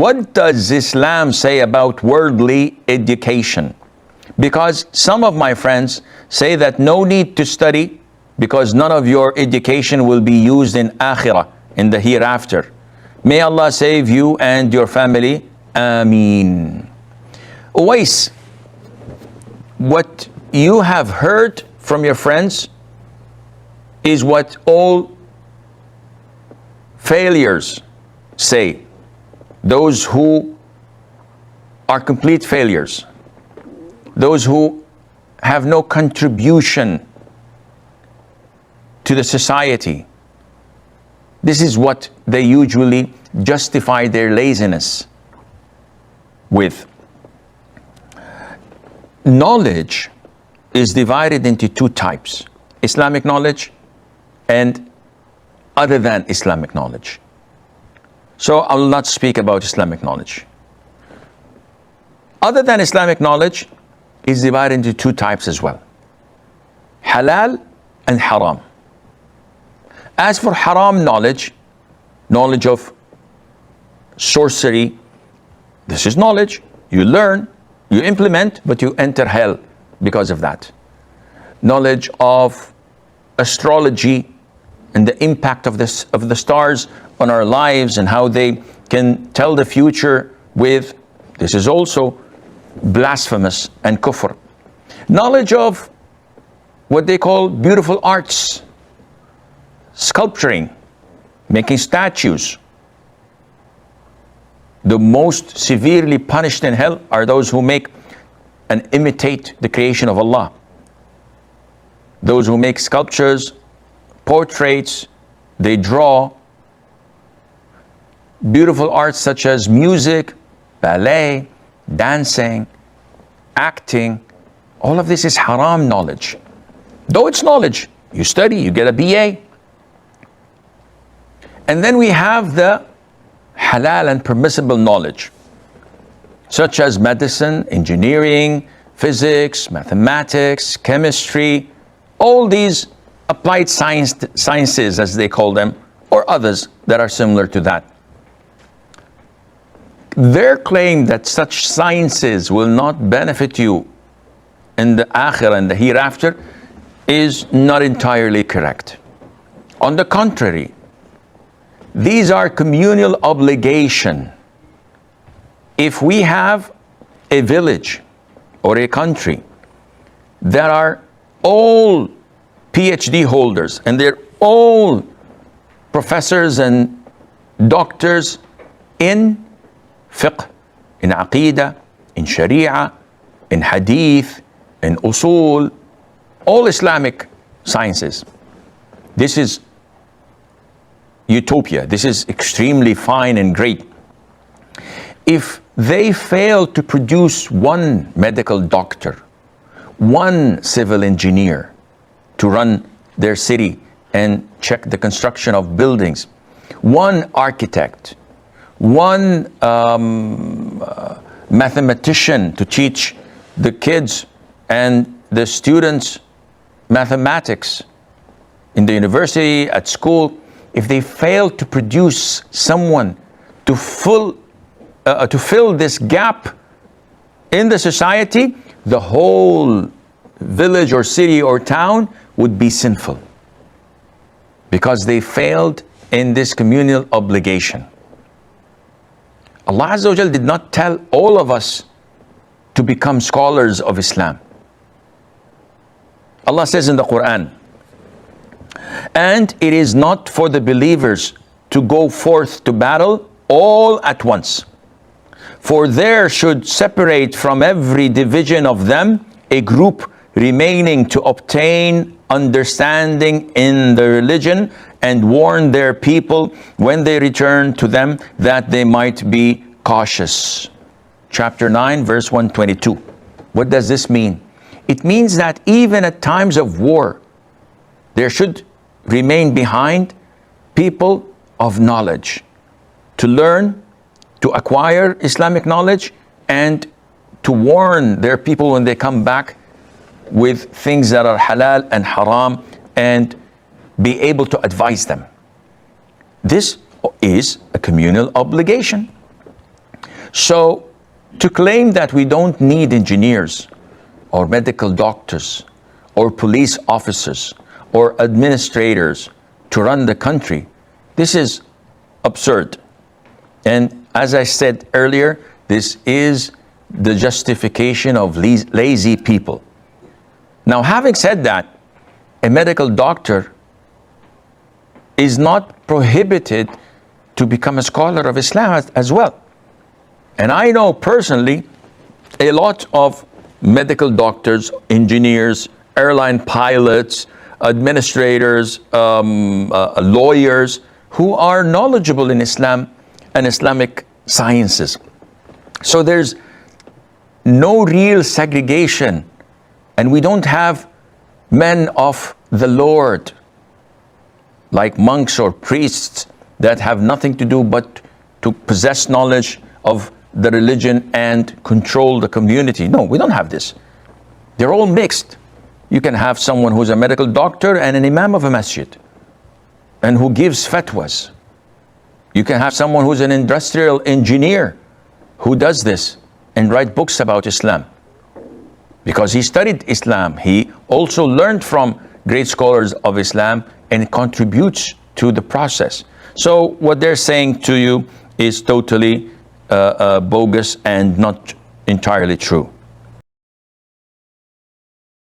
what does Islam say about worldly education? Because some of my friends say that no need to study because none of your education will be used in akhirah, in the hereafter. May Allah save you and your family. Ameen. Uwais, what you have heard from your friends is what all failures say. Those who are complete failures. Those who have no contribution to the society. This is what they usually justify their laziness with. Knowledge is divided into two types: Islamic knowledge and other than Islamic knowledge. So I will not speak about Islamic knowledge. Other than Islamic knowledge is divided into two types as well: halal and haram. As for haram knowledge, knowledge of sorcery, this is knowledge. You learn, you implement, but you enter hell because of that. Knowledge of astrology and the impact of the stars on our lives and how they can tell the future with, this is also blasphemous and kufr. Knowledge of what they call beautiful arts, sculpturing, making statues. The most severely punished in hell are those who make and imitate the creation of Allah. Those who make sculptures, portraits, they draw beautiful arts such as music, ballet, dancing, acting. All of this is haram knowledge. Though it's knowledge, you study, you get a BA. And then we have the halal and permissible knowledge, such as medicine, engineering, physics, mathematics, chemistry, all these applied sciences, as they call them, or others that are similar to that. Their claim that such sciences will not benefit you in the akhirah and the hereafter is not entirely correct. On the contrary, these are communal obligation. If we have a village or a country that are all PhD holders and they're all professors and doctors in fiqh, in aqidah, in sharia, in hadith, in usul, all Islamic sciences. This is utopia. This is extremely fine and great. If they fail to produce one medical doctor, one civil engineer to run their city and check the construction of buildings, one architect, one mathematician to teach the kids and the students mathematics in the university, at school, if they fail to produce someone to fill this gap in the society, the whole village or city or town would be sinful because they failed in this communal obligation. Allah Azza wa Jal did not tell all of us to become scholars of Islam. Allah says in the Quran, and it is not for the believers to go forth to battle all at once, for there should separate from every division of them a group remaining to obtain understanding in the religion and warn their people when they return to them that they might be cautious. Chapter 9, verse 122. What does this mean? It means that even at times of war, there should remain behind people of knowledge to learn, to acquire Islamic knowledge, and to warn their people when they come back with things that are halal and haram, and be able to advise them. This is a communal obligation. So to claim that we don't need engineers or medical doctors or police officers or administrators to run the country, this is absurd. And as I said earlier, this is the justification of lazy people. Now, having said that, a medical doctor is not prohibited to become a scholar of Islam as well. And I know personally a lot of medical doctors, engineers, airline pilots, administrators, lawyers who are knowledgeable in Islam and Islamic sciences. So there's no real segregation, and we don't have men of the Lord like monks or priests that have nothing to do but to possess knowledge of the religion and control the community. No, we don't have this. They're all mixed. You can have someone who's a medical doctor and an imam of a masjid and who gives fatwas. You can have someone who's an industrial engineer who does this and write books about Islam. Because he studied Islam, he also learned from great scholars of Islam and contributes to the process. So what they're saying to you is totally bogus and not entirely true.